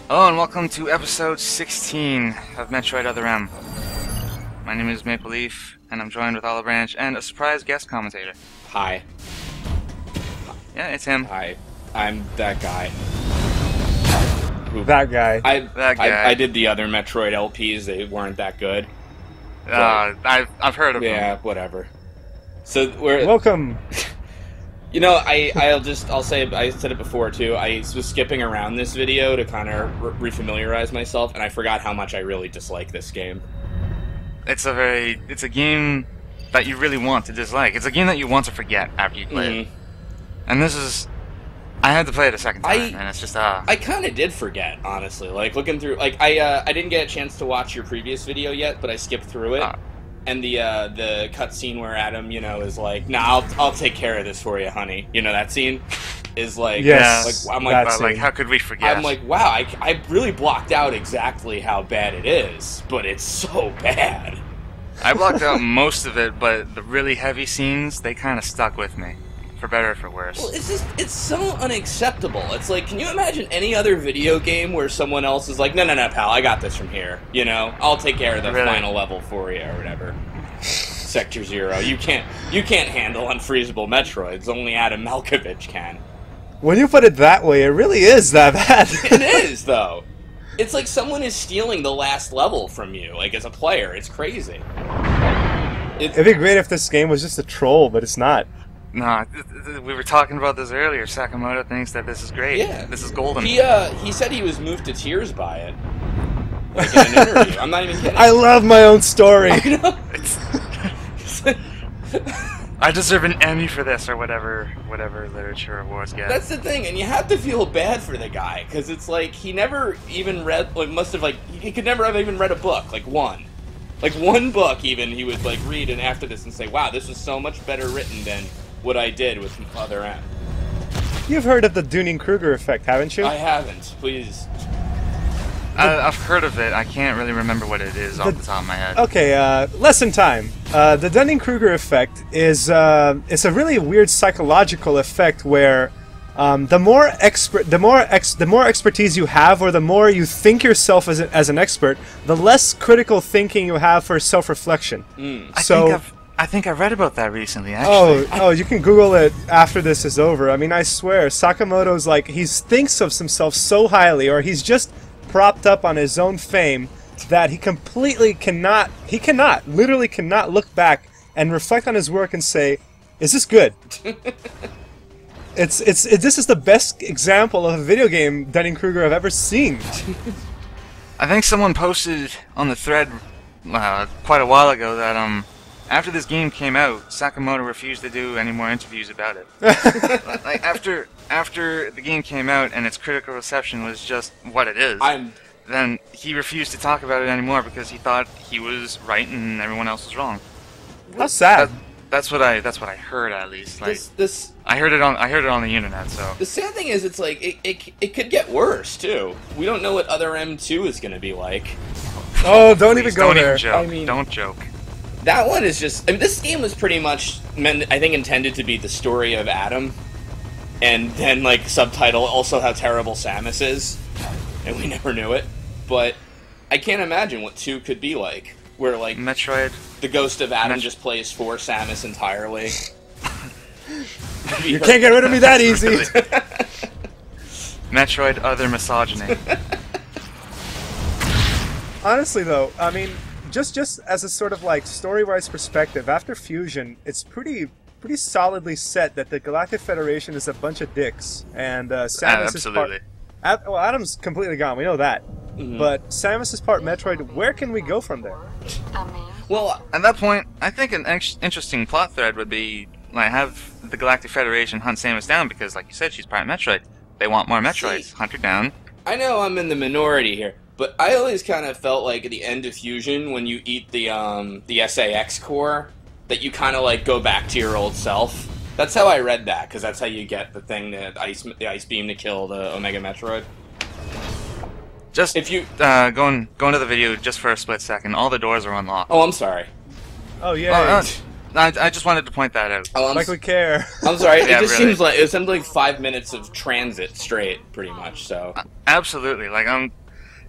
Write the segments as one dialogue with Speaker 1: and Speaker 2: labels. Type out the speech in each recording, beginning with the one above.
Speaker 1: Hello and welcome to episode 16 of Metroid Other M. My name is Maple Leaf, and I'm joined with Olive Branch and a surprise guest commentator.
Speaker 2: Hi.
Speaker 1: Yeah, it's him.
Speaker 2: Hi. I'm that guy.
Speaker 3: That guy.
Speaker 2: I did the other Metroid LPs. They weren't that good.
Speaker 1: I've heard of them.
Speaker 2: Yeah, whatever. So we're
Speaker 3: Welcome.
Speaker 2: You know, I'll say I said it before too. I was skipping around this video to kind of refamiliarize myself, and I forgot how much I really dislike this game.
Speaker 1: It's a game that you really want to dislike. It's a game that you want to forget after you play it. And this is, I had to play it a second time, and it's just
Speaker 2: I kind of did forget, honestly. Like looking through, like I didn't get a chance to watch your previous video yet, but I skipped through it. And the cutscene where Adam, is like, "Nah, I'll take care of this for you, honey." You know that scene is like,
Speaker 3: yes,
Speaker 2: like I'm like,
Speaker 1: how could we forget?
Speaker 2: I'm like, wow, I really blocked out exactly how bad it is, but it's so bad.
Speaker 1: I blocked out most of it, but the really heavy scenes, they kind of stuck with me, for better or for worse.
Speaker 2: Well, it's so unacceptable. It's like, can you imagine any other video game where someone else is like, no, pal, I got this from here. I'll take care of the final level for you or whatever. Sector 0. You can't handle unfreezable Metroids. Only Adam Malkovich can.
Speaker 3: When you put it that way, it really is that bad.
Speaker 2: It is, though. It's like someone is stealing the last level from you, like, as a player. It's crazy.
Speaker 3: It'd be great if this game was just a troll, but it's not.
Speaker 1: No, we were talking about this earlier. Sakamoto thinks that this is great.
Speaker 2: Yeah.
Speaker 1: This is golden.
Speaker 2: He said he was moved to tears by it. Like in an interview. I'm not even kidding.
Speaker 3: I love my own story.
Speaker 2: I know.
Speaker 1: I deserve an Emmy for this, or whatever literature awards get.
Speaker 2: That's the thing, and you have to feel bad for the guy, because it's like, he never even read, he could never have even read a book, like one book even, he would like read and after this and say, wow, this is so much better written than what I did with Other M.
Speaker 3: You've heard of the Dunning-Kruger effect, haven't you?
Speaker 2: I haven't, please.
Speaker 1: I've heard of it. I can't really remember what it is off the top of my head.
Speaker 3: Okay, lesson time. The Dunning-Kruger effect is it's a really weird psychological effect where the more expertise you have, or the more you think yourself as an expert, the less critical thinking you have for self-reflection.
Speaker 1: I think I read about that recently, actually.
Speaker 3: Oh, you can Google it after this is over. I mean, I swear, Sakamoto's like, he thinks of himself so highly, or he's just propped up on his own fame, that he literally cannot look back and reflect on his work and say, is this good? This is the best example of a video game Dunning-Kruger I've ever seen.
Speaker 1: I think someone posted on the thread quite a while ago that after this game came out, Sakamoto refused to do any more interviews about it. Like after the game came out and its critical reception was just what it is, then he refused to talk about it anymore because he thought he was right and everyone else was wrong.
Speaker 3: How sad.
Speaker 1: That's what I heard, at least. Like,
Speaker 2: This
Speaker 1: I heard it on the internet. So
Speaker 2: the sad thing is, it's like it could get worse too. We don't know what Other M2 is going to be like.
Speaker 3: Oh, don't even go there.
Speaker 1: Joke.
Speaker 3: I mean,
Speaker 1: don't joke.
Speaker 2: That one is just... I mean, this game was pretty much, I think, intended to be the story of Adam. And then, like, subtitle, also how terrible Samus is. And we never knew it. But I can't imagine what 2 could be like. Where, like...
Speaker 1: Metroid...
Speaker 2: The ghost of Adam just plays for Samus entirely.
Speaker 3: You can't get rid of me that easy!
Speaker 1: Metroid Other Misogyny.
Speaker 3: Honestly, though, I mean... Just as a sort of like story-wise perspective, after Fusion, it's pretty solidly set that the Galactic Federation is a bunch of dicks, and Samus is part. Well, Adam's completely gone. We know that. But Samus is part Metroid. Where can we go from there?
Speaker 1: Well, at that point, I think an interesting plot thread would be like have the Galactic Federation hunt Samus down because, like you said, she's part Metroid. They want more Metroids. Hunt her down.
Speaker 2: I know I'm in the minority here. But I always kind of felt like at the end of Fusion, when you eat the SAX core, that you kind of like go back to your old self. That's how I read that, because that's how you get the thing, the ice beam to kill the Omega Metroid.
Speaker 1: Just if you going to the video just for a split second, all the doors are unlocked.
Speaker 2: Oh, I'm sorry.
Speaker 3: Oh yeah.
Speaker 1: I just wanted to point that out.
Speaker 3: Oh, like we care.
Speaker 2: I'm sorry.
Speaker 1: Yeah,
Speaker 2: it just
Speaker 1: really.
Speaker 2: seems like 5 minutes of transit straight, pretty much. So
Speaker 1: absolutely, like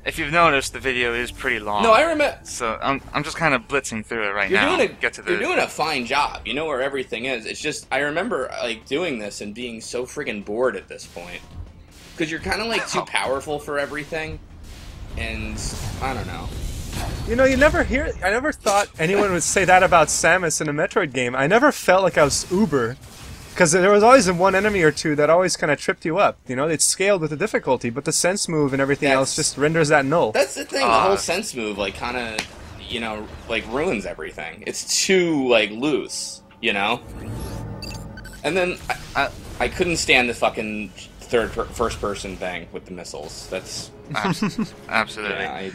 Speaker 1: if you've noticed, the video is pretty long.
Speaker 2: No, I remember.
Speaker 1: So I'm just kind of blitzing through it right
Speaker 2: You're
Speaker 1: now.
Speaker 2: you're doing a fine job. You know where everything is. It's just I remember like doing this and being so friggin' bored at this point because you're kind of like too powerful for everything, and I don't know.
Speaker 3: You know, I never thought anyone would say that about Samus in a Metroid game. I never felt like I was uber. Because there was always one enemy or two that always kind of tripped you up. You know, it's scaled with the difficulty, but the sense move and everything else just renders that null.
Speaker 2: That's the thing. The whole sense move, like, kind of, you know, like, ruins everything. It's too, like, loose, you know? And then I couldn't stand the fucking first-person thing with the missiles. That's...
Speaker 1: Absolutely.
Speaker 2: Yeah,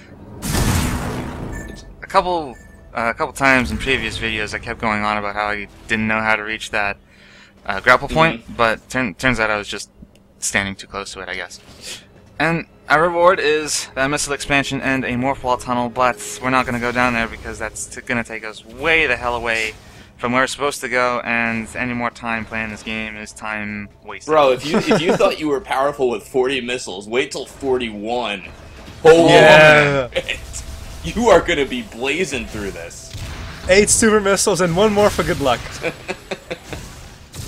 Speaker 1: A couple times in previous videos, I kept going on about how I didn't know how to reach that grapple point, but turns out I was just standing too close to it, I guess. And our reward is that missile expansion and a morph wall tunnel, but we're not going to go down there because that's going to take us way the hell away from where we're supposed to go, and any more time playing this game is time wasted.
Speaker 2: Bro, if you thought you were powerful with 40 missiles, wait till 41. Holy shit. You are going to be blazing through this.
Speaker 3: 8 super missiles and 1 more for good luck.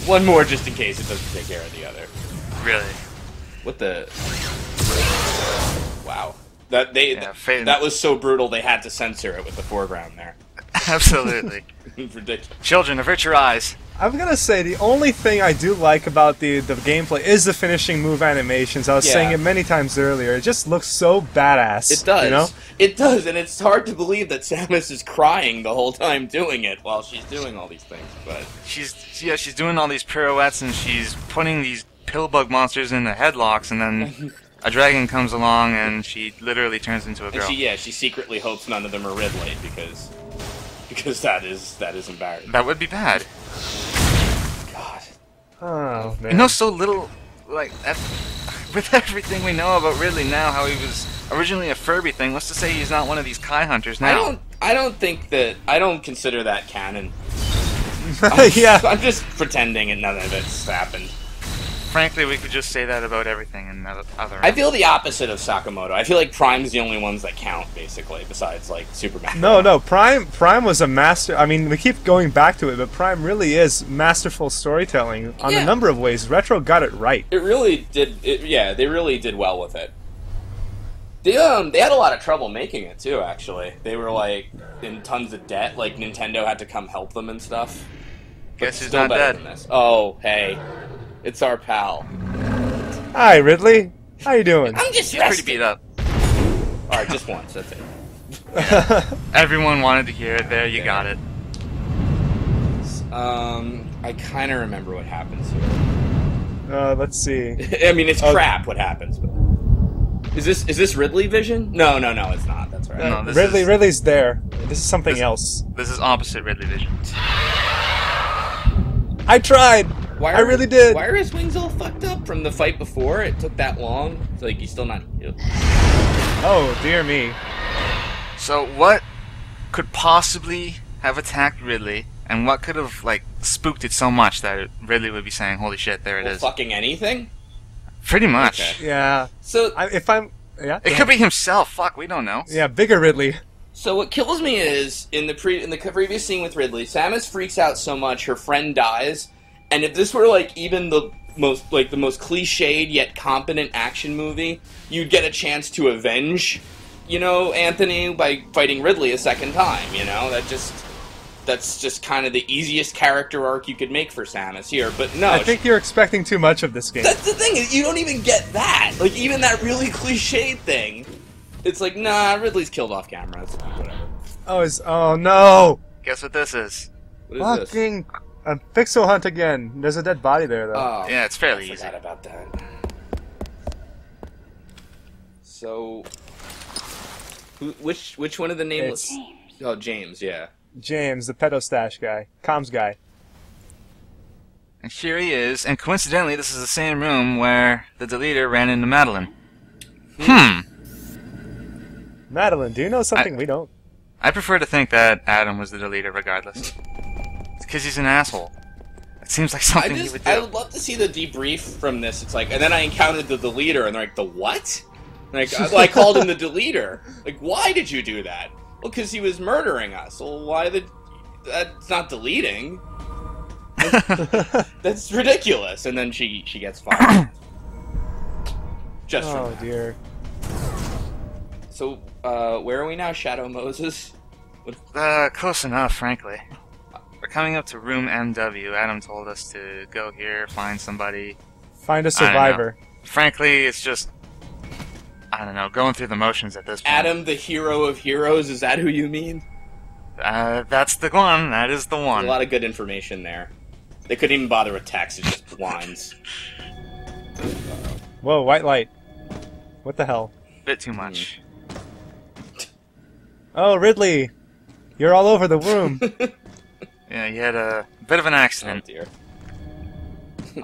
Speaker 2: One more just in case it doesn't take care of the other.
Speaker 1: Really?
Speaker 2: What the... Wow. That was so brutal they had to censor it with the foreground there.
Speaker 1: Absolutely.
Speaker 2: Ridiculous.
Speaker 1: Children, avert your eyes.
Speaker 3: I'm gonna say the only thing I do like about the gameplay is the finishing move animations. I was saying it many times earlier. It just looks so badass.
Speaker 2: It does.
Speaker 3: You know?
Speaker 2: It does, and it's hard to believe that Samus is crying the whole time doing it while she's doing all these things. But
Speaker 1: she's doing all these pirouettes and she's putting these pillbug monsters into headlocks, and then a dragon comes along and she literally turns into a girl.
Speaker 2: And she secretly hopes none of them are Ridley because that is embarrassing.
Speaker 1: That would be bad.
Speaker 2: God.
Speaker 3: Oh man.
Speaker 1: You know so little, like, with everything we know about Ridley now, how he was originally a Furby thing. Let's just say he's not one of these Kai hunters now.
Speaker 2: I don't consider that canon.
Speaker 3: Yeah.
Speaker 2: I'm just pretending and none of it's happened.
Speaker 1: Frankly, we could just say that about everything in other.
Speaker 2: I feel the opposite of Sakamoto. I feel like Prime's the only ones that count, basically, besides like Superman.
Speaker 3: No. Prime was a master. I mean, we keep going back to it, but Prime really is masterful storytelling on a number of ways. Retro got it right.
Speaker 2: It really did. They really did well with it. They had a lot of trouble making it too. Actually, they were like in tons of debt. Like Nintendo had to come help them and stuff.
Speaker 1: Guess he's not dead.
Speaker 2: Oh, hey. It's our pal.
Speaker 3: Hi, Ridley. How you doing?
Speaker 2: I'm just
Speaker 1: He's pretty beat up.
Speaker 2: Alright, just once, that's it.
Speaker 1: Everyone wanted to hear it. There, you got it.
Speaker 2: I kind of remember what happens here.
Speaker 3: Let's see.
Speaker 2: I mean, it's crap what happens. But... Is this Ridley Vision? No, it's not. That's right.
Speaker 1: No,
Speaker 3: Ridley's there. This is something else.
Speaker 1: This is opposite Ridley Vision.
Speaker 3: I tried. I really did.
Speaker 2: Why are his wings all fucked up from the fight before? It took that long. It's like he's still not healed.
Speaker 3: Oh, dear me.
Speaker 1: So what could possibly have attacked Ridley, and what could have like spooked it so much that Ridley would be saying, "Holy shit, there it is."
Speaker 2: Fucking anything.
Speaker 1: Pretty much.
Speaker 2: Okay.
Speaker 3: Yeah.
Speaker 2: So
Speaker 1: it could be himself. Fuck, we don't know.
Speaker 3: Yeah, bigger Ridley.
Speaker 2: So what kills me is in the previous scene with Ridley, Samus freaks out so much her friend dies, and if this were like even the most cliched yet competent action movie, you'd get a chance to avenge, Anthony by fighting Ridley a second time. That's just kind of the easiest character arc you could make for Samus here. But no,
Speaker 3: I think you're expecting too much of this game.
Speaker 2: That's the thing, is you don't even get that. Like even that really cliched thing. It's like, nah, Ridley's killed off camera. It's whatever.
Speaker 3: Oh no!
Speaker 1: Guess what this is?
Speaker 2: What is
Speaker 3: Fucking Pixel Hunt again. There's a dead body there, though.
Speaker 2: Oh,
Speaker 1: yeah, it's fairly easy.
Speaker 2: I forgot about that. So, which one of the nameless? Oh, James, yeah.
Speaker 3: James, the pedo stash guy. Comms guy.
Speaker 1: And here he is, and coincidentally, this is the same room where the deleter ran into Madeline.
Speaker 3: Madeline, do you know something we don't?
Speaker 1: I prefer to think that Adam was the deleter regardless. It's because he's an asshole. It seems like something he would do.
Speaker 2: I would love to see the debrief from this. It's like, and then I encountered the deleter, and they're like, the what? Like, I called him the deleter. Like, why did you do that? Well, because he was murdering us. Well, that's not deleting. That's ridiculous. And then she gets fired. Just from that.
Speaker 3: Dear.
Speaker 2: So, where are we now, Shadow Moses?
Speaker 1: Close enough, frankly. We're coming up to room MW. Adam told us to go here, find somebody.
Speaker 3: Find a survivor.
Speaker 1: Frankly, it's just, I don't know, going through the motions at this point.
Speaker 2: Adam, the hero of heroes, is that who you mean?
Speaker 1: That's the one. That is the one.
Speaker 2: There's a lot of good information there. They couldn't even bother with text, it's just lines.
Speaker 3: Whoa, white light. What the hell?
Speaker 1: Bit too much.
Speaker 3: Oh, Ridley! You're all over the room.
Speaker 1: Yeah, he had a bit of an accident.
Speaker 2: Oh, dear.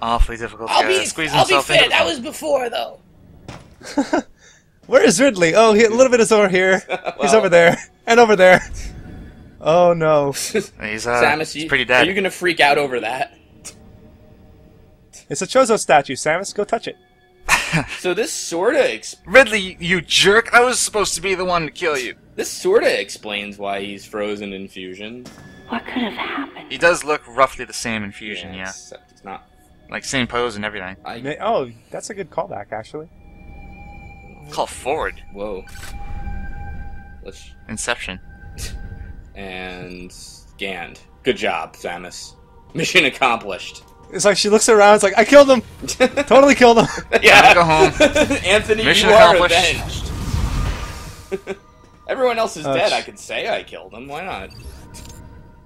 Speaker 1: Awfully difficult to squeeze
Speaker 2: I'll
Speaker 1: himself
Speaker 2: be fit.
Speaker 1: into.
Speaker 2: That was before, though.
Speaker 3: Where is Ridley? Oh, a little bit is over here. He's over there. And over there. Oh, no.
Speaker 1: He's
Speaker 2: Samus,
Speaker 1: pretty dead.
Speaker 2: Are you going to freak out over that?
Speaker 3: It's a Chozo statue. Samus, go touch it.
Speaker 2: So this sorta
Speaker 1: Ridley, you jerk! I was supposed to be the one to kill you.
Speaker 2: This sorta explains why he's frozen in Fusion.
Speaker 4: What could have happened?
Speaker 1: He does look roughly the same in Fusion, yeah.
Speaker 2: Except he's not.
Speaker 1: Like same pose and everything.
Speaker 3: Oh, that's a good callback, actually.
Speaker 1: Call forward.
Speaker 2: Whoa. Let's.
Speaker 1: Inception.
Speaker 2: And scanned. Good job, Samus. Mission accomplished.
Speaker 3: It's like she looks around, it's like, I killed him! Totally killed him!
Speaker 2: Yeah.
Speaker 1: Go home.
Speaker 2: Anthony,
Speaker 1: Mission
Speaker 2: you are
Speaker 1: accomplished.
Speaker 2: avenged. Everyone else is dead. I could say I killed him. Why not?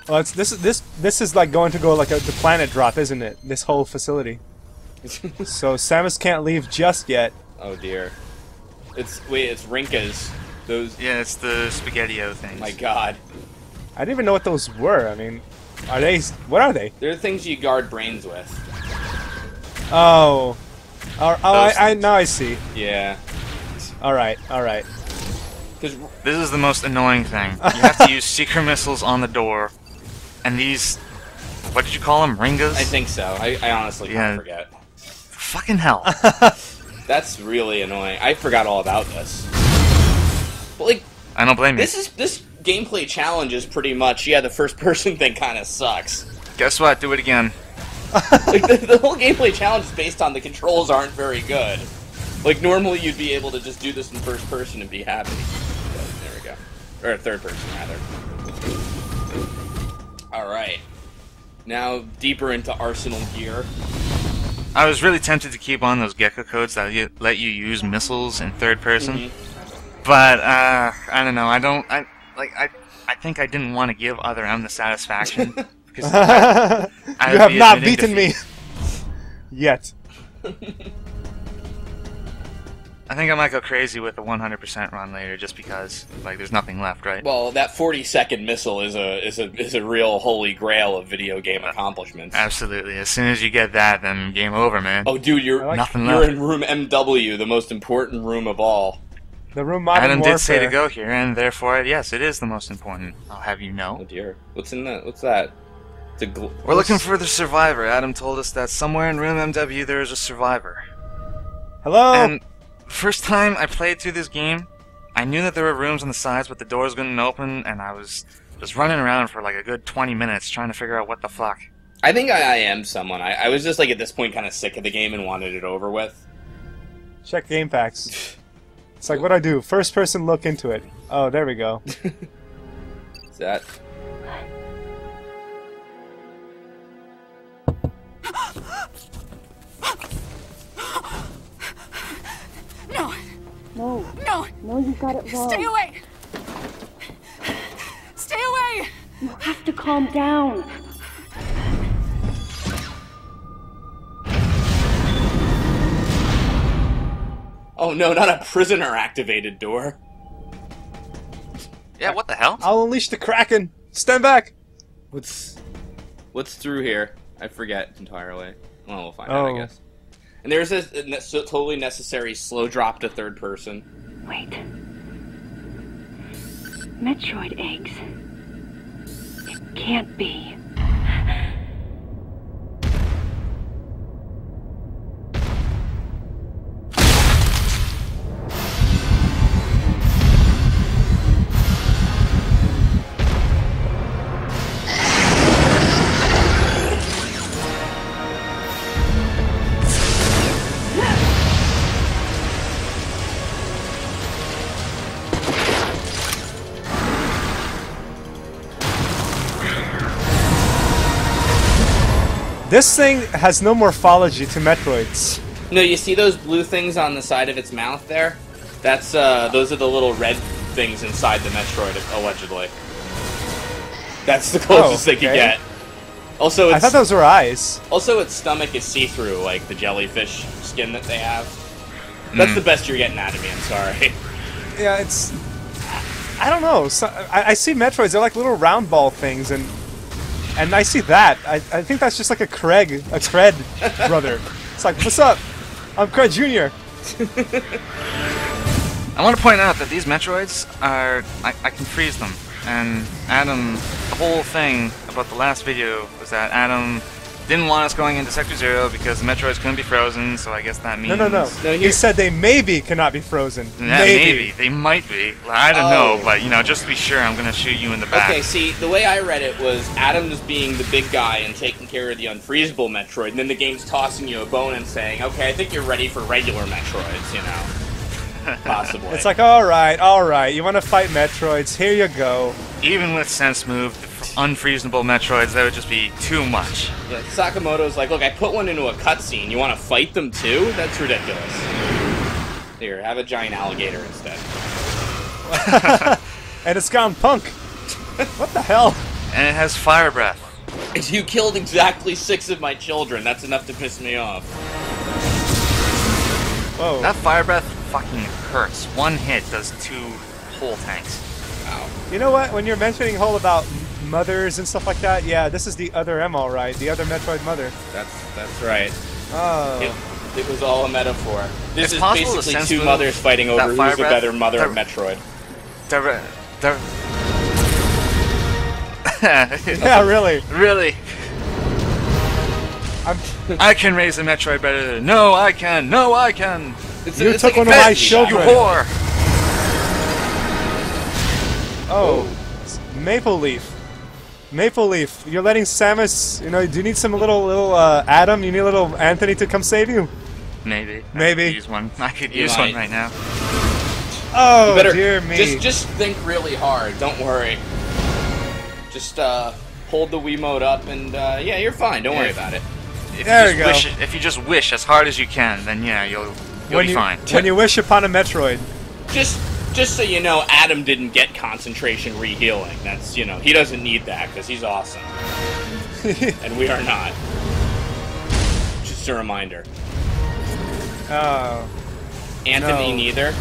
Speaker 3: Well, this is like going to go like the planet drop, isn't it? This whole facility. So Samus can't leave just yet.
Speaker 2: Oh dear. It's Rinka's. Those.
Speaker 1: Yeah, it's the Spaghetti-O things.
Speaker 2: My God.
Speaker 3: I didn't even know what those were. I mean, are they? What are they?
Speaker 2: They're things you guard brains with.
Speaker 3: Oh. I now I see.
Speaker 2: Yeah.
Speaker 3: All right.
Speaker 2: Because
Speaker 1: This is the most annoying thing. You have to use secret missiles on the door, and these, what did you call them, Ringas?
Speaker 2: I think so. I honestly can't forget.
Speaker 1: Fucking hell.
Speaker 2: That's really annoying. I forgot all about this. But like,
Speaker 1: I don't blame you.
Speaker 2: this gameplay challenge is pretty much, yeah, the first person thing kind of sucks.
Speaker 1: Guess what? Do it again.
Speaker 2: Like the whole gameplay challenge is based on the controls aren't very good. Like normally you'd be able to just do this in first person and be happy. But there we go. Or third person rather. Alright. Now deeper into Arsenal gear.
Speaker 1: I was really tempted to keep on those Gecko codes that let you use missiles in third person. But, I don't know, I think I didn't want to give Other M the satisfaction. Because I
Speaker 3: you have not beaten me! Yet.
Speaker 1: I think I might go crazy with the 100% run later, just because, like, there's nothing left, right?
Speaker 2: Well, that 40-second missile is a real holy grail of video game accomplishments.
Speaker 1: Absolutely. As soon as you get that, then game over, man.
Speaker 2: Oh, dude, you're in room MW, the most important room of all.
Speaker 3: The room Modern
Speaker 1: Adam
Speaker 3: Warfare.
Speaker 1: did say to go here, and therefore, yes, it is the most important. I'll have you know.
Speaker 2: Oh dear, what's in that? What's that?
Speaker 1: We're looking for the survivor. Adam told us that somewhere in room MW there is a survivor.
Speaker 3: Hello.
Speaker 1: And first time I played through this game, I knew that there were rooms on the sides, but the doors wouldn't open, and I was just running around for like a good 20 minutes trying to figure out what the fuck.
Speaker 2: I think I am someone. I was just like at this point kind of sick of the game and wanted it over with.
Speaker 3: Check game packs. It's like, what do I do? First person look into it. Oh, there we go.
Speaker 2: Is that?
Speaker 4: No!
Speaker 5: No.
Speaker 4: No!
Speaker 5: No, you got it wrong.
Speaker 4: Stay away! Stay away!
Speaker 5: You have to calm down.
Speaker 2: Oh no, not a prisoner-activated door.
Speaker 1: Yeah, what the hell?
Speaker 3: I'll unleash the Kraken! Stand back!
Speaker 2: What's through here? I forget entirely. Well, we'll find out, I guess. And there's a totally necessary slow drop to third person.
Speaker 5: Wait. Metroid eggs. It can't be.
Speaker 3: This thing has no morphology to Metroid's.
Speaker 2: No, you see those blue things on the side of its mouth there? That's those are the little red things inside the Metroid, allegedly. That's the closest they could get. Also,
Speaker 3: I thought those were eyes.
Speaker 2: Also, its stomach is see-through, like the jellyfish skin that they have. That's the best you're getting out of me. I'm sorry.
Speaker 3: Yeah, it's. I don't know. So, I see Metroids. They're like little round ball things, and I see that. I think that's just like a Cred brother. It's like, what's up? I'm Cred Jr.
Speaker 1: I want to point out that these Metroids are... I can freeze them. And Adam... The whole thing about the last video was that Adam didn't want us going into Sector Zero because the Metroids couldn't be frozen, so I guess that means...
Speaker 3: No. He said they maybe cannot be frozen.
Speaker 1: Yeah, maybe. They might be. I don't know, but, you know, just to be sure, I'm going to shoot you in the back.
Speaker 2: Okay, see, the way I read it was Adam's being the big guy and taking care of the unfreezable Metroid, and then the game's tossing you a bone and saying, okay, I think you're ready for regular Metroids, you know. Possibly.
Speaker 3: It's like, alright, you want to fight Metroids, here you go.
Speaker 1: Even with Sense Move, unfreezable Metroids, that would just be too much.
Speaker 2: Yeah, Sakamoto's like, look, I put one into a cutscene, you want to fight them too? That's ridiculous. Here, have a giant alligator instead.
Speaker 3: And it's gone punk. What the hell?
Speaker 1: And it has fire breath.
Speaker 2: You killed exactly 6 of my children, that's enough to piss me off.
Speaker 3: Whoa.
Speaker 1: That fire breath fucking hurts. One hit does 2 whole tanks.
Speaker 2: Wow.
Speaker 3: You know what? When you're mentioning whole about mothers and stuff like that, yeah, this is the other M, all right. The other Metroid mother.
Speaker 2: That's right.
Speaker 3: Oh.
Speaker 2: It was all a metaphor. This is
Speaker 1: possible to
Speaker 2: basically
Speaker 1: sense
Speaker 2: 2 mothers fighting over who's the better mother of Metroid.
Speaker 3: Yeah, really.
Speaker 1: Really? I can raise a Metroid better than... No, I can! No, I can!
Speaker 3: You took one of my children!
Speaker 1: You whore!
Speaker 3: Oh. Maple Leaf. Maple Leaf, you're letting Samus... You know, do you need some little Adam? You need a little Anthony to come save you?
Speaker 1: Maybe.
Speaker 3: Maybe.
Speaker 1: I could use one. I could use one right now.
Speaker 3: Oh, dear me.
Speaker 2: Just think really hard. Don't worry. Just hold the Wiimote up and yeah, you're fine. Don't worry about it.
Speaker 1: If you just wish as hard as you can, then yeah, you'll be fine.
Speaker 3: When you wish upon a Metroid.
Speaker 2: Just so you know, Adam didn't get concentration rehealing. That's, you know, he doesn't need that because he's awesome. And we are not. Just a reminder.
Speaker 3: Oh.
Speaker 2: Anthony neither.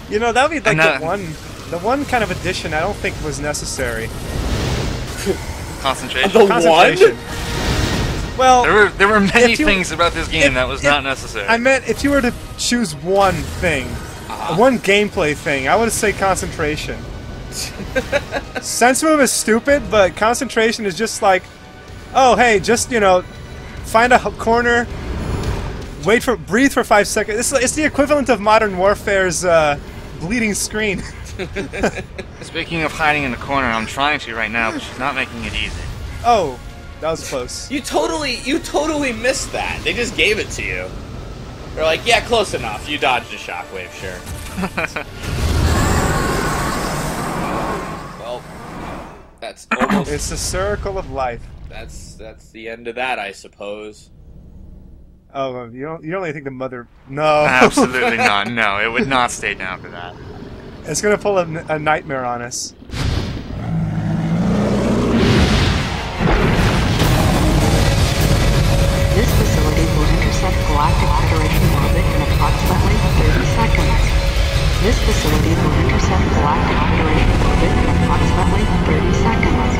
Speaker 3: You know, that would be like the one kind of addition I don't think was necessary.
Speaker 1: Concentration.
Speaker 2: The
Speaker 3: Concentration. Well,
Speaker 1: there were many things about this game that was not necessary.
Speaker 3: I meant if you were to choose one thing, one gameplay thing, I would say concentration. Sense Move is stupid, but concentration is just like, oh hey, just, you know, find a corner, breathe for 5 seconds. It's the equivalent of Modern Warfare's bleeding screen.
Speaker 1: Speaking of hiding in the corner, I'm trying to right now, but she's not making it easy.
Speaker 3: Oh, that was close.
Speaker 2: You totally missed that. They just gave it to you. They're like, yeah, close enough. You dodged a shockwave, sure. Well, that's almost...
Speaker 3: It's the circle of life.
Speaker 2: That's the end of that, I suppose.
Speaker 3: Oh, you don't really think the mother... No.
Speaker 1: Absolutely not. No, it would not stay down for that.
Speaker 3: It's gonna pull a nightmare on us.
Speaker 6: This facility will intercept Galactic Federation orbit in approximately 30 seconds. This facility will intercept Galactic Federation orbit in approximately 30 seconds.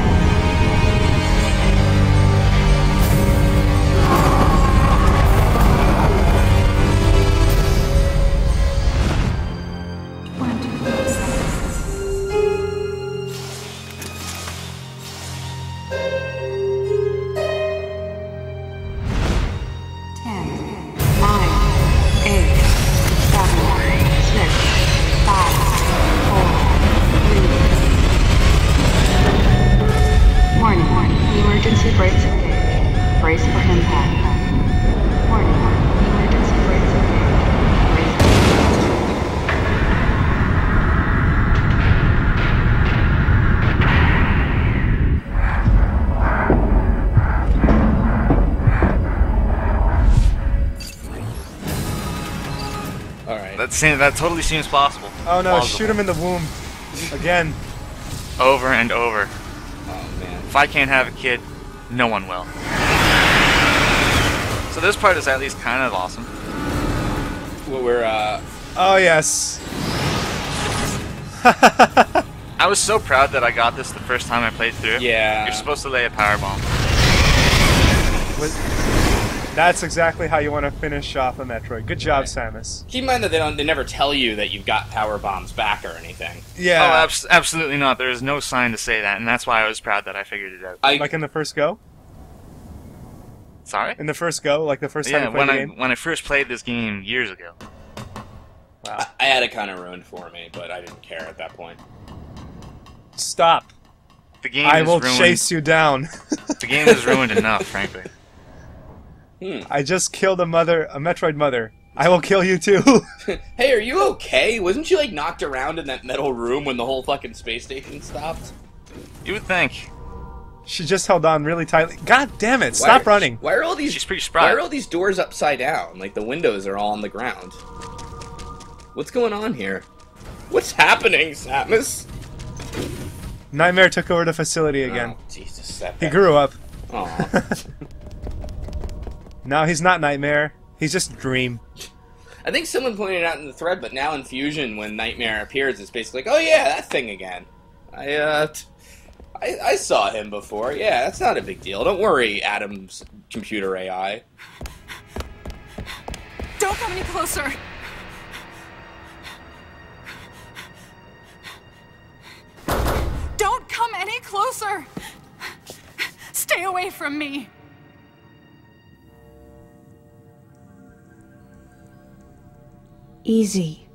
Speaker 1: That totally seems possible.
Speaker 3: Oh no,
Speaker 1: Plausible.
Speaker 3: shoot him in the womb. Again.
Speaker 1: Over and over.
Speaker 2: Oh man.
Speaker 1: If I can't have a kid, no one will. So this part is at least kind of awesome.
Speaker 2: Well, we're
Speaker 3: Oh yes.
Speaker 1: I was so proud that I got this the first time I played through.
Speaker 2: Yeah.
Speaker 1: You're supposed to lay a power bomb.
Speaker 3: That's exactly how you want to finish off a Metroid. Good job, Samus.
Speaker 2: keep in mind that they never tell you that you've got power bombs back or anything.
Speaker 3: Yeah.
Speaker 1: Oh, absolutely not. There is no sign to say that, and that's why I was proud that I figured it out.
Speaker 3: Like in the first go?
Speaker 1: Sorry?
Speaker 3: In the first go? Like the first time
Speaker 1: Yeah,
Speaker 3: you played the game?
Speaker 1: when I first played this game years ago.
Speaker 3: Wow.
Speaker 2: I had it kind of ruined for me, but I didn't care at that point.
Speaker 3: Stop.
Speaker 1: The game
Speaker 3: I
Speaker 1: is
Speaker 3: will
Speaker 1: ruined.
Speaker 3: chase you down.
Speaker 1: The game is ruined enough, frankly.
Speaker 3: I just killed a Metroid mother. I will kill you too.
Speaker 2: Hey, are you okay? Wasn't you like knocked around in that metal room when the whole fucking space station stopped?
Speaker 1: You would think.
Speaker 3: She just held on really tightly. God damn it! Stop running.
Speaker 2: Why are all these?
Speaker 1: She's pretty spry.
Speaker 2: Why are all these doors upside down? Like the windows are all on the ground. What's going on here? What's happening, Samus?
Speaker 3: Nightmare took over the facility again.
Speaker 2: Oh, Jesus, that
Speaker 3: He grew up.
Speaker 2: Aw.
Speaker 3: Now he's not Nightmare. He's just Dream.
Speaker 2: I think someone pointed out in the thread, but now in Fusion, when Nightmare appears, it's basically like, oh yeah, that thing again. I saw him before. Yeah, that's not a big deal. Don't worry, Adam's computer AI.
Speaker 4: Don't come any closer. Don't come any closer. Stay away from me.
Speaker 5: Easy.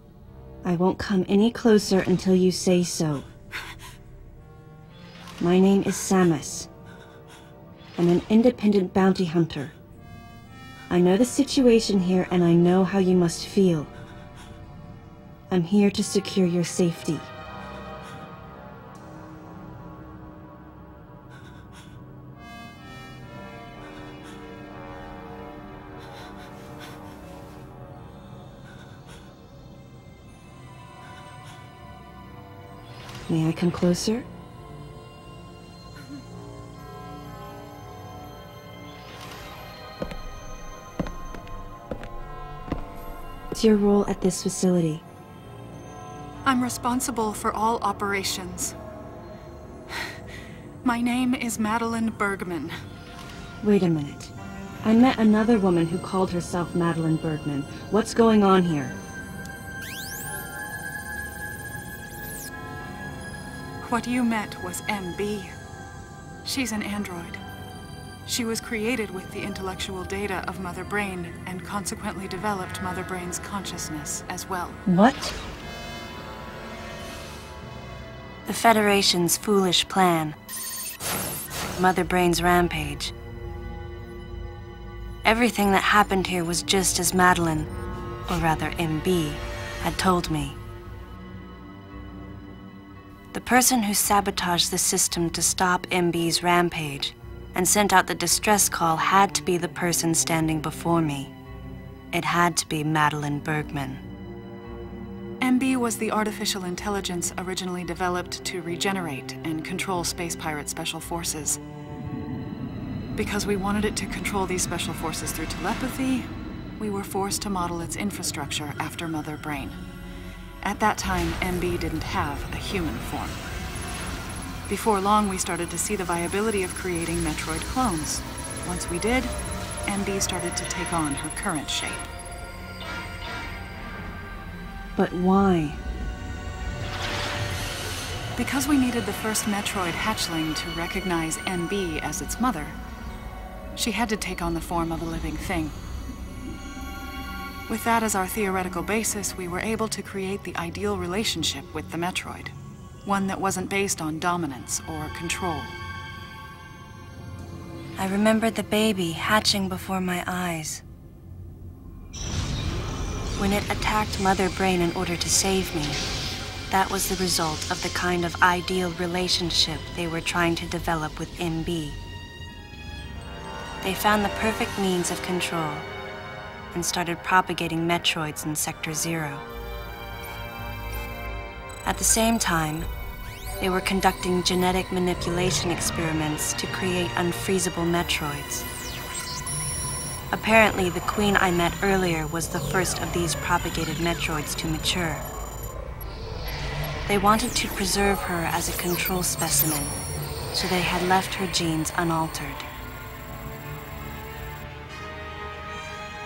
Speaker 5: I won't come any closer until you say so. My name is Samus. I'm an independent bounty hunter. I know the situation here and I know how you must feel. I'm here to secure your safety. May I come closer? What's your role at this facility?
Speaker 4: I'm responsible for all operations. My name is Madeline Bergman.
Speaker 5: Wait a minute. I met another woman who called herself Madeline Bergman. What's going on here?
Speaker 4: What you met was MB. She's an android. She was created with the intellectual data of Mother Brain and consequently developed Mother Brain's consciousness as well.
Speaker 5: What? The Federation's foolish plan. Mother Brain's rampage. Everything that happened here was just as Madeline, or rather MB, had told me. The person who sabotaged the system to stop MB's rampage and sent out the distress call had to be the person standing before me. It had to be Madeline Bergman.
Speaker 4: MB was the artificial intelligence originally developed to regenerate and control space pirate special forces. Because we wanted it to control these special forces through telepathy, we were forced to model its infrastructure after Mother Brain. At that time, MB didn't have a human form. Before long, we started to see the viability of creating Metroid clones. Once we did, MB started to take on her current shape.
Speaker 5: But why?
Speaker 4: Because we needed the first Metroid hatchling to recognize MB as its mother, she had to take on the form of a living thing. With that as our theoretical basis, we were able to create the ideal relationship with the Metroid. One that wasn't based on dominance or control.
Speaker 5: I remember the baby hatching before my eyes. When it attacked Mother Brain in order to save me, that was the result of the kind of ideal relationship they were trying to develop with MB. They found the perfect means of control and started propagating Metroids in Sector 0. At the same time, they were conducting genetic manipulation experiments to create unfreezable Metroids. Apparently, the queen I met earlier was the first of these propagated Metroids to mature. They wanted to preserve her as a control specimen, so they had left her genes unaltered.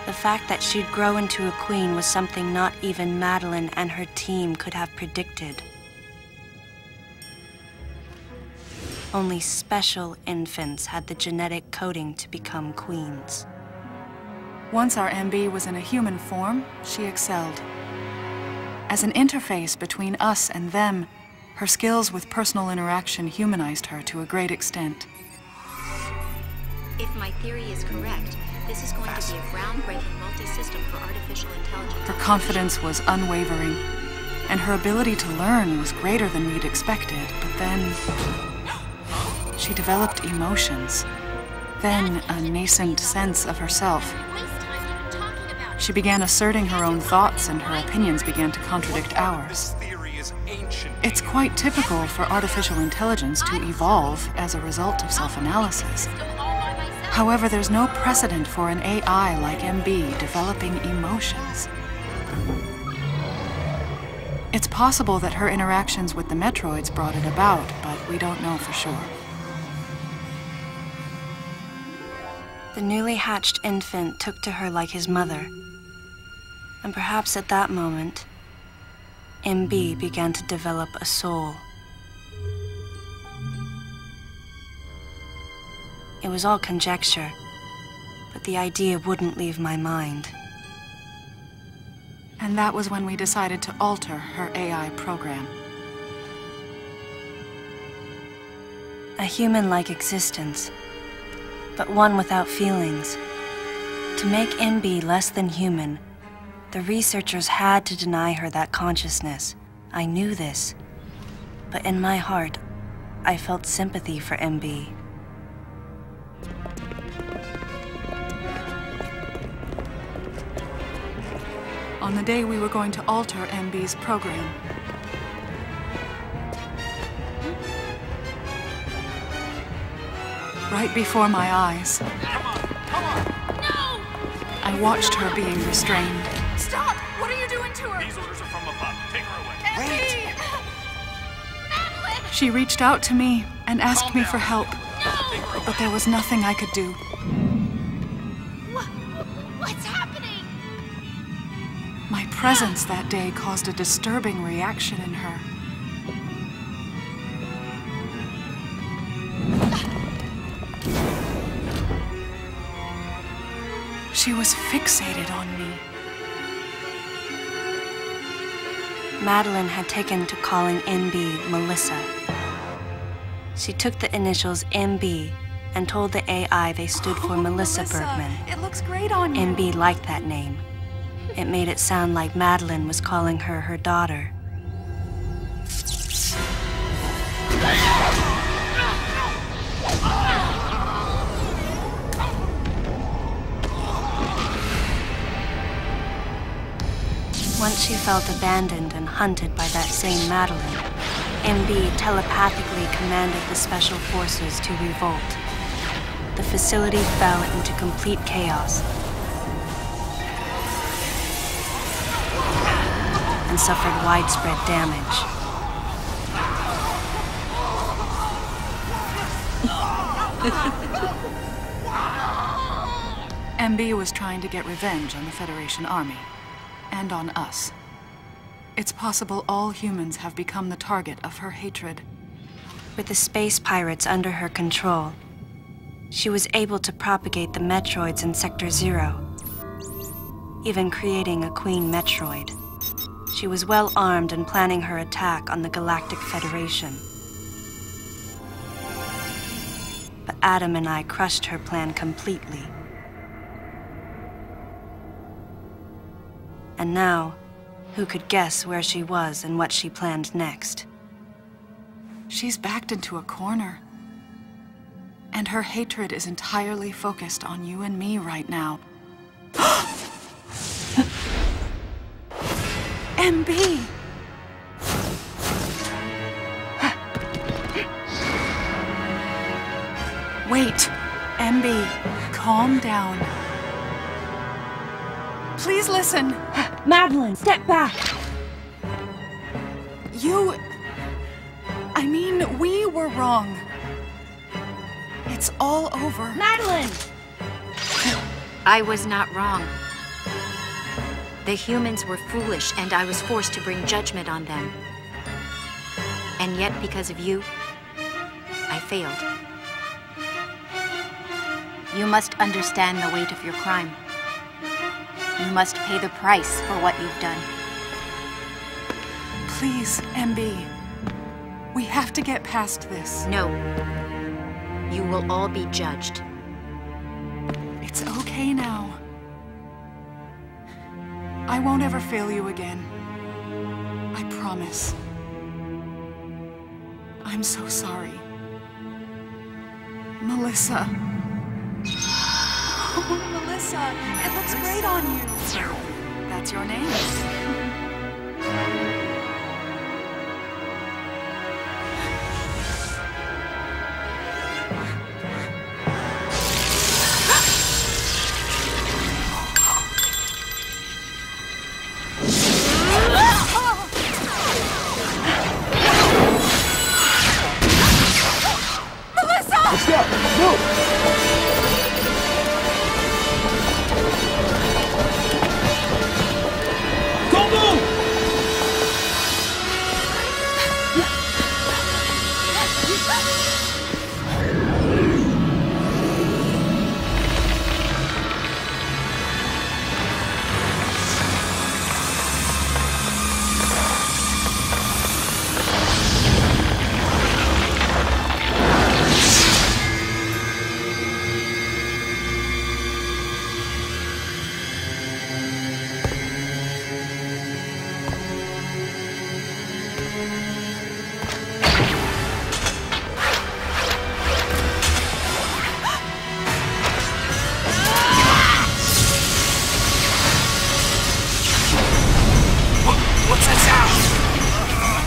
Speaker 5: The fact that she'd grow into a queen was something not even Madeline and her team could have predicted. Only special infants had the genetic coding to become queens.
Speaker 4: Once our MB was in a human form, she excelled. As an interface between us and them, her skills with personal interaction humanized her to a great extent.
Speaker 7: If my theory is correct, this is going to be a groundbreaking multi-system for artificial intelligence.
Speaker 4: Her confidence was unwavering, and her ability to learn was greater than we'd expected, but then she developed emotions, then a nascent sense of herself. She began asserting her own thoughts, and her opinions began to contradict ours. It's quite typical for artificial intelligence to evolve as a result of self-analysis. However, there's no precedent for an AI like MB developing emotions. It's possible that her interactions with the Metroids brought it about, but we don't know for sure.
Speaker 5: The newly hatched infant took to her like his mother. And perhaps at that moment, MB began to develop a soul. It was all conjecture, but the idea wouldn't leave my mind.
Speaker 4: And that was when we decided to alter her AI program.
Speaker 5: A human-like existence, but one without feelings. To make MB less than human, the researchers had to deny her that consciousness. I knew this, but in my heart, I felt sympathy for MB.
Speaker 4: On the day we were going to alter MB's program, right before my eyes, I watched her being restrained.
Speaker 8: Stop! What are you doing to her?
Speaker 9: These orders are from above. Take her away.
Speaker 8: Wait! Madeline!
Speaker 4: She reached out to me and asked me for help,
Speaker 8: No!
Speaker 4: but there was nothing I could do.
Speaker 8: What's happening?
Speaker 4: My presence that day caused a disturbing reaction in her. She was fixated on me.
Speaker 5: Madeline had taken to calling MB Melissa. She took the initials MB and told the AI they stood for Melissa Bergman.
Speaker 4: It looks great on you.
Speaker 5: MB liked that name. It made it sound like Madeline was calling her her daughter. Once she felt abandoned and hunted by that same Madeline, MB telepathically commanded the special forces to revolt. The facility fell into complete chaos and suffered widespread damage.
Speaker 4: MB was trying to get revenge on the Federation Army. And on us. It's possible all humans have become the target of her hatred.
Speaker 5: With the space pirates under her control, she was able to propagate the Metroids in Sector 0, even creating a Queen Metroid. She was well armed and planning her attack on the Galactic Federation. But Adam and I crushed her plan completely. And now, who could guess where she was and what she planned next?
Speaker 4: She's backed into a corner. And her hatred is entirely focused on you and me right now. MB! Wait, MB, calm down. Please listen.
Speaker 5: Madeline, step back!
Speaker 4: I mean, we were wrong. It's all over.
Speaker 5: Madeline!
Speaker 7: I was not wrong. The humans were foolish, and I was forced to bring judgment on them. And yet, because of you, I failed. You must understand the weight of your crime. You must pay the price for what you've done.
Speaker 4: Please, MB. We have to get past this.
Speaker 7: No. You will all be judged.
Speaker 4: It's okay now. I won't ever fail you again. I promise. I'm so sorry. Melissa. Oh, Melissa, it looks great on you. That's your name.
Speaker 10: Let's go! Move! Don't move!
Speaker 1: What's that sound?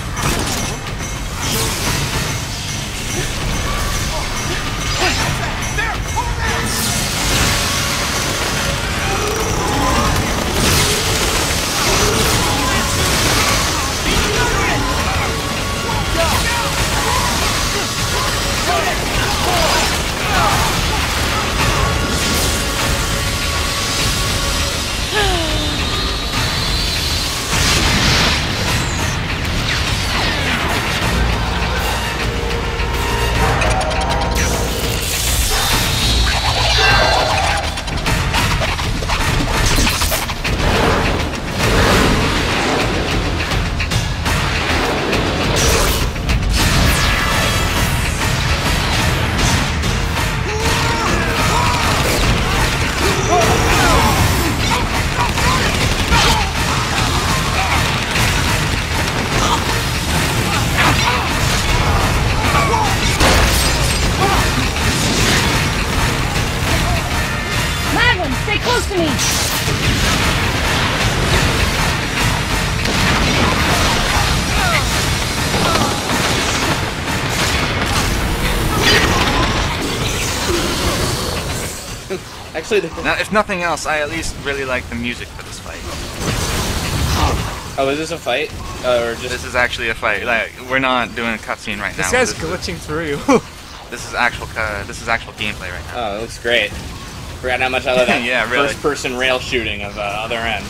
Speaker 5: Madeline, stay close to me!
Speaker 2: Actually,
Speaker 1: Now, if nothing else, I at least really like the music for this fight.
Speaker 2: oh, is this a fight? Or just...
Speaker 1: This is actually a fight. Like, we're not doing a cutscene right now.
Speaker 3: This guy's
Speaker 1: is-
Speaker 3: glitching through you.
Speaker 1: This is actual gameplay right now.
Speaker 2: Oh, it looks great. Forgot how much I love that
Speaker 1: Yeah, really.
Speaker 2: first-person rail shooting of other end.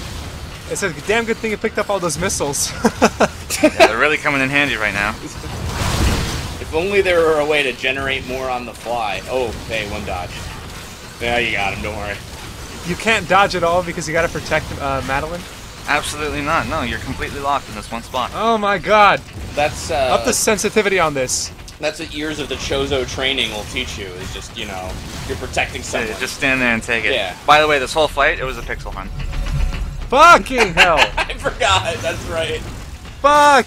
Speaker 3: It's a damn good thing you picked up all those missiles.
Speaker 1: Yeah, they're really coming in handy right now.
Speaker 2: If only there were a way to generate more on the fly. Oh, hey, one dodge. Yeah, you got him, don't worry.
Speaker 3: You can't dodge at all because you gotta protect Madeline?
Speaker 1: Absolutely not. No, you're completely locked in this one spot.
Speaker 3: Oh my god.
Speaker 2: That's,
Speaker 3: Up the sensitivity on this.
Speaker 2: That's what years of the Chozo training will teach you, is just, you know, you're protecting someone.
Speaker 1: Yeah, just stand there and take it.
Speaker 2: Yeah.
Speaker 1: By the way, this whole fight, it was a pixel hunt.
Speaker 3: Fucking hell!
Speaker 2: I forgot, that's right.
Speaker 3: Fuck!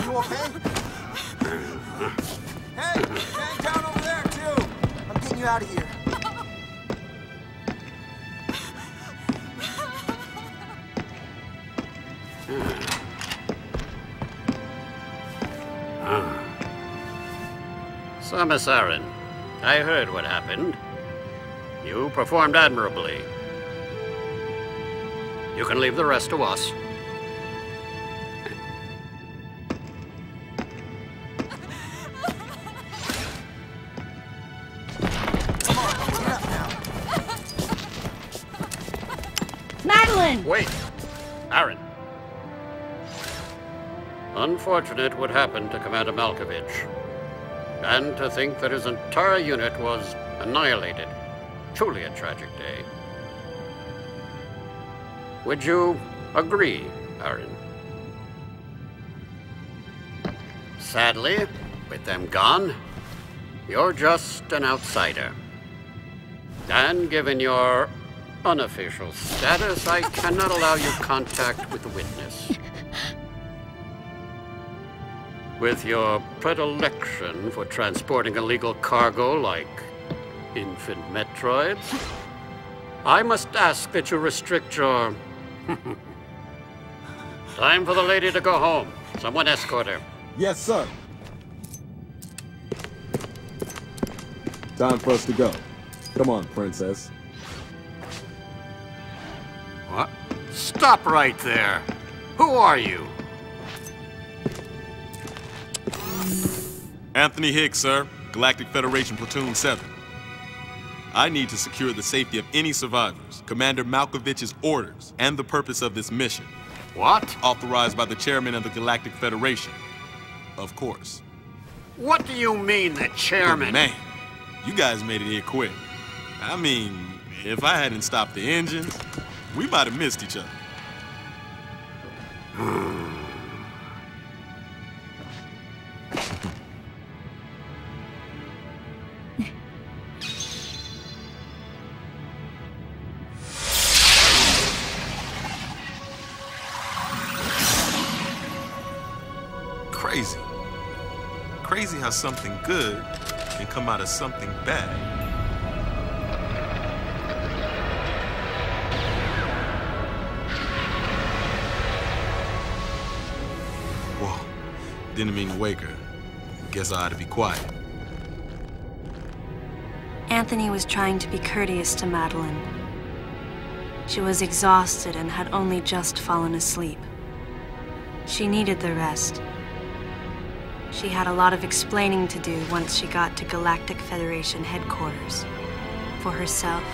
Speaker 11: You okay? Hey, hang down over there too. I'm getting you out of here.
Speaker 12: So, Miss Aaron, I heard what happened. You performed admirably. You can leave the rest to us.
Speaker 5: Madeline!
Speaker 12: Wait! Aaron. Unfortunate what happened to Commander Malkovich. And to think that his entire unit was annihilated. Truly a tragic day. Would you agree, Aaron? Sadly, with them gone, you're just an outsider. And given your unofficial status, I cannot allow you contact with the witness. With your predilection for transporting illegal cargo like infant Metroids, I must ask that you restrict your... Time for the lady to go home. Someone escort her.
Speaker 10: Yes, sir. Time for us to go. Come on, princess.
Speaker 12: What? Stop right there. Who are you?
Speaker 13: Anthony Hicks, sir. Galactic Federation Platoon 7. I need to secure the safety of any survivors, Commander Malkovich's orders, and the purpose of this mission.
Speaker 12: What?
Speaker 13: Authorized by the chairman of the Galactic Federation. Of course.
Speaker 12: What do you mean, the chairman?
Speaker 13: But man, you guys made it here quick. I mean, if I hadn't stopped the engines, we might have missed each other. Crazy. Crazy how something good can come out of something bad. Whoa, didn't mean to wake her. Guess I ought to be quiet.
Speaker 5: Anthony was trying to be courteous to Madeline. She was exhausted and had only just fallen asleep. She needed the rest. She had a lot of explaining to do once she got to Galactic Federation headquarters. For herself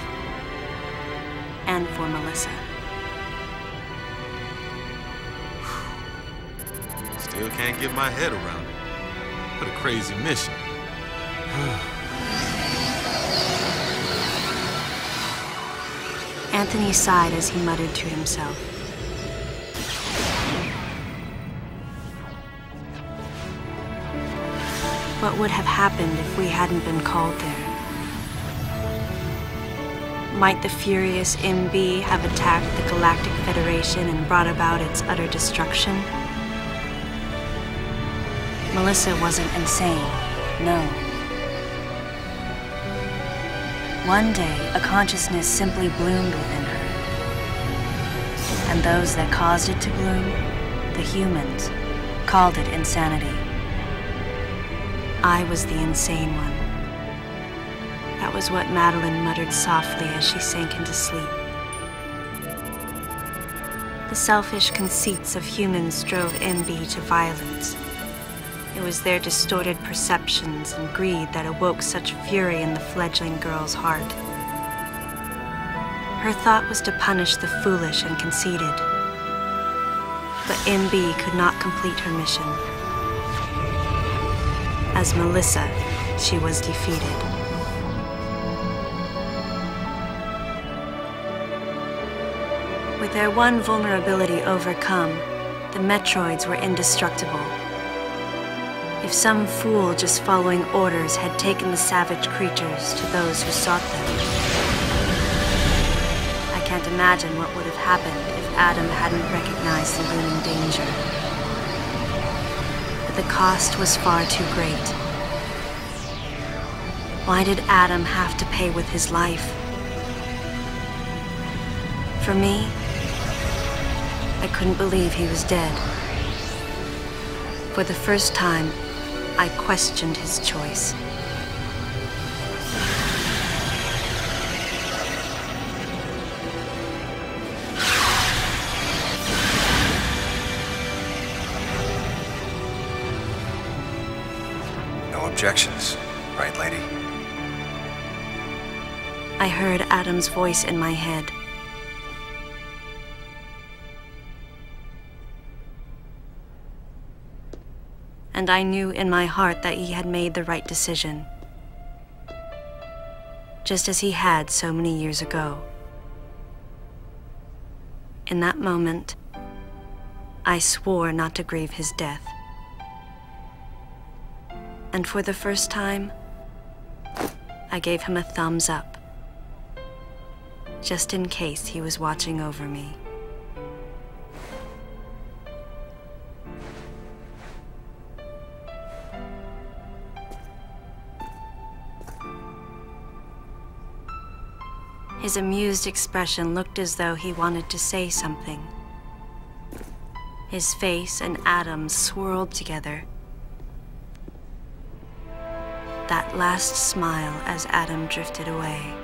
Speaker 5: and for Melissa.
Speaker 13: Still can't get my head around it. What a crazy mission.
Speaker 5: Anthony sighed as he muttered to himself. What would have happened if we hadn't been called there? Might the furious MB have attacked the Galactic Federation and brought about its utter destruction? Melissa wasn't insane, no. One day, a consciousness simply bloomed within her. And those that caused it to bloom, the humans, called it insanity. I was the insane one. That was what Madeline muttered softly as she sank into sleep. The selfish conceits of humans drove MB to violence. It was their distorted perceptions and greed that awoke such fury in the fledgling girl's heart. Her thought was to punish the foolish and conceited. But MB could not complete her mission. As Melissa, she was defeated. With their one vulnerability overcome, the Metroids were indestructible. If some fool just following orders had taken the savage creatures to those who sought them. I can't imagine what would have happened if Adam hadn't recognized the looming danger.
Speaker 7: cost was far too great. Why did Adam have to pay with his life? For me, I couldn't believe he was dead. For the first time, I questioned his choice.
Speaker 14: No objections, right, lady?
Speaker 7: I heard Adam's voice in my head. And I knew in my heart that he had made the right decision. Just as he had so many years ago. In that moment, I swore not to grieve his death. And for the first time, I gave him a thumbs up. Just in case he was watching over me. His amused expression looked as though he wanted to say something. His face and Adam's swirled together. That last smile as Adam drifted away.